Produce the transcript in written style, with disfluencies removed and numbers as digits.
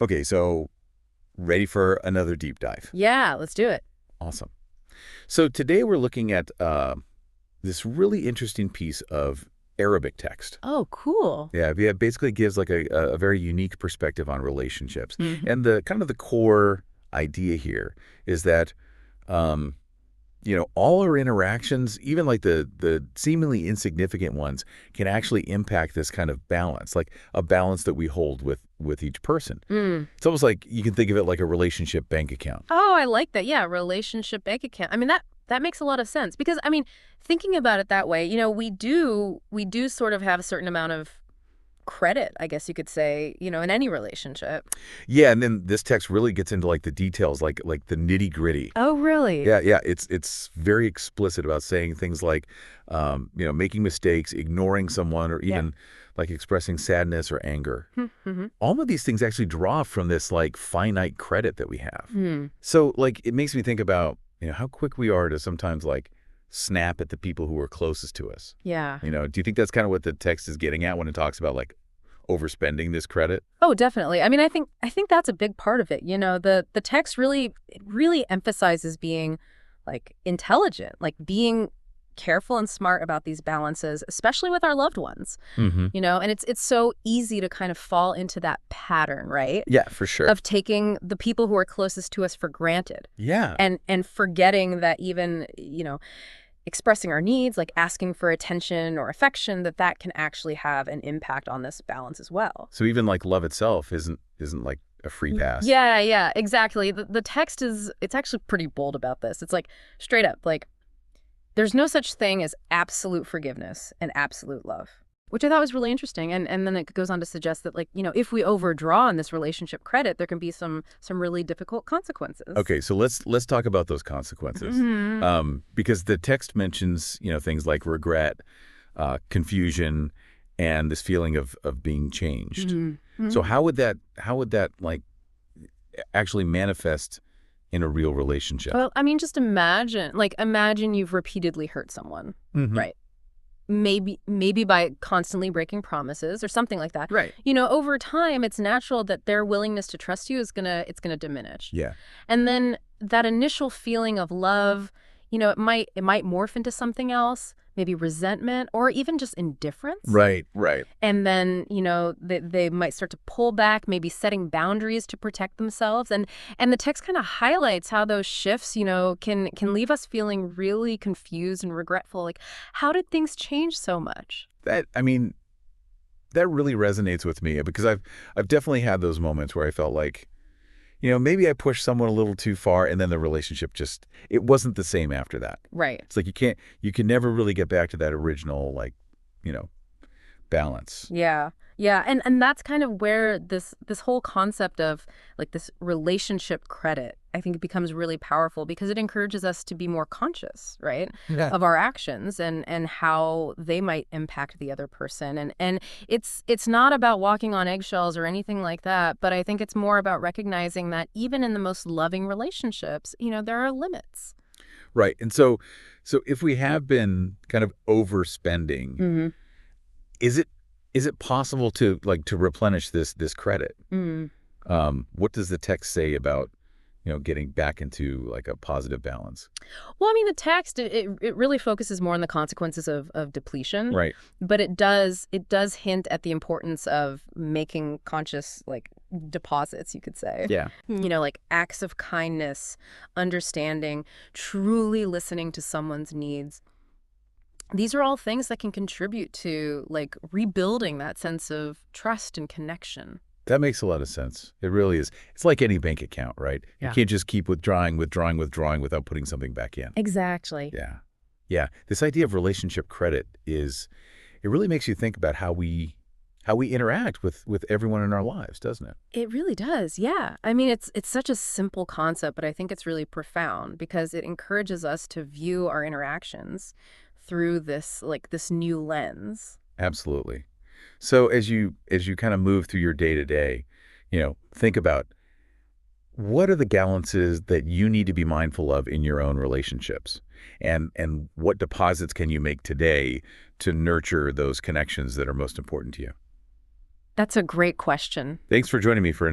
Okay, so ready for another deep dive? Yeah, let's do it. Awesome. So today we're looking at this really interesting piece of Arabic text. Oh, cool. Yeah, it basically gives like a very unique perspective on relationships. Mhm. And the kind of the core idea here is that, all our interactions, even like the seemingly insignificant ones, can actually impact this kind of balance, like a balance that we hold with each person. Mm. It's almost like you can think of it like a relationship bank account. Oh, I like that. Yeah, relationship bank account. I mean, that makes a lot of sense because, I mean, thinking about it that way, we do sort of have a certain amount of credit, I guess you could say, in any relationship. Yeah, and then this text really gets into like the details, like the nitty-gritty. Oh, really? Yeah, it's very explicit about saying things like, making mistakes, ignoring someone, or even like expressing sadness or anger. Mm-hmm. All of these things actually draw from this like finite credit that we have. Mm. So like it makes me think about how quick we are to sometimes like snap at the people who are closest to us. Yeah. Do you think that's kind of what the text is getting at when it talks about like overspending this credit? Oh, definitely. I mean, I think that's a big part of it. The text really emphasizes being like intelligent, like being careful and smart about these balances, especially with our loved ones. Mm-hmm. And it's so easy to kind of fall into that pattern, right? Yeah, for sure. Of taking the people who are closest to us for granted. Yeah. And forgetting that even, expressing our needs, like asking for attention or affection, that can actually have an impact on this balance as well. So even like love itself isn't like a free pass. Yeah, exactly. The text it's actually pretty bold about this. It's like straight up, like there's no such thing as absolute forgiveness and absolute love, which I thought was really interesting. And then it goes on to suggest that, like, if we overdraw on this relationship credit, there can be some really difficult consequences. Okay, so let's talk about those consequences. Mm-hmm. Because the text mentions, things like regret, confusion, and this feeling of being changed. Mm-hmm. So how would that like actually manifest in a real relationship? Well, I mean, just imagine you've repeatedly hurt someone, Mm-hmm. right? Maybe by constantly breaking promises or something like that. Right. Over time, it's natural that their willingness to trust you is gonna diminish. Yeah. And then that initial feeling of love, it might morph into something else, maybe resentment or even just indifference. Right. And then, they might start to pull back, maybe setting boundaries to protect themselves. And the text kind of highlights how those shifts, can leave us feeling really confused and regretful. Like, how did things change so much? That really resonates with me because I've definitely had those moments where I felt like, maybe I pushed someone a little too far and then the relationship it wasn't the same after that. Right. It's like you can never really get back to that original, like, balance. Yeah. And that's kind of where this whole concept of like this relationship credit, I think it becomes really powerful because it encourages us to be more conscious, right? Yeah. Of our actions and how they might impact the other person. And it's not about walking on eggshells or anything like that, but I think it's more about recognizing that even in the most loving relationships, there are limits. Right. And so if we have been kind of overspending, Mm-hmm. is it possible to replenish this credit? Mm-hmm. What does the text say about getting back into like a positive balance? Well, I mean, the text, it really focuses more on the consequences of depletion. Right. But it does hint at the importance of making conscious, like, deposits, you could say. Yeah. Like acts of kindness, understanding, truly listening to someone's needs. These are all things that can contribute to, like, rebuilding that sense of trust and connection. That makes a lot of sense. It really is. It's like any bank account, right? Yeah. You can't just keep withdrawing without putting something back in. Exactly. Yeah. This idea of relationship credit it really makes you think about how we interact with everyone in our lives, doesn't it? It really does, yeah. I mean, it's such a simple concept, but I think it's really profound because it encourages us to view our interactions through this new lens. Absolutely. So as you kind of move through your day-to-day, think about what are the balances that you need to be mindful of in your own relationships? And what deposits can you make today to nurture those connections that are most important to you? That's a great question. Thanks for joining me for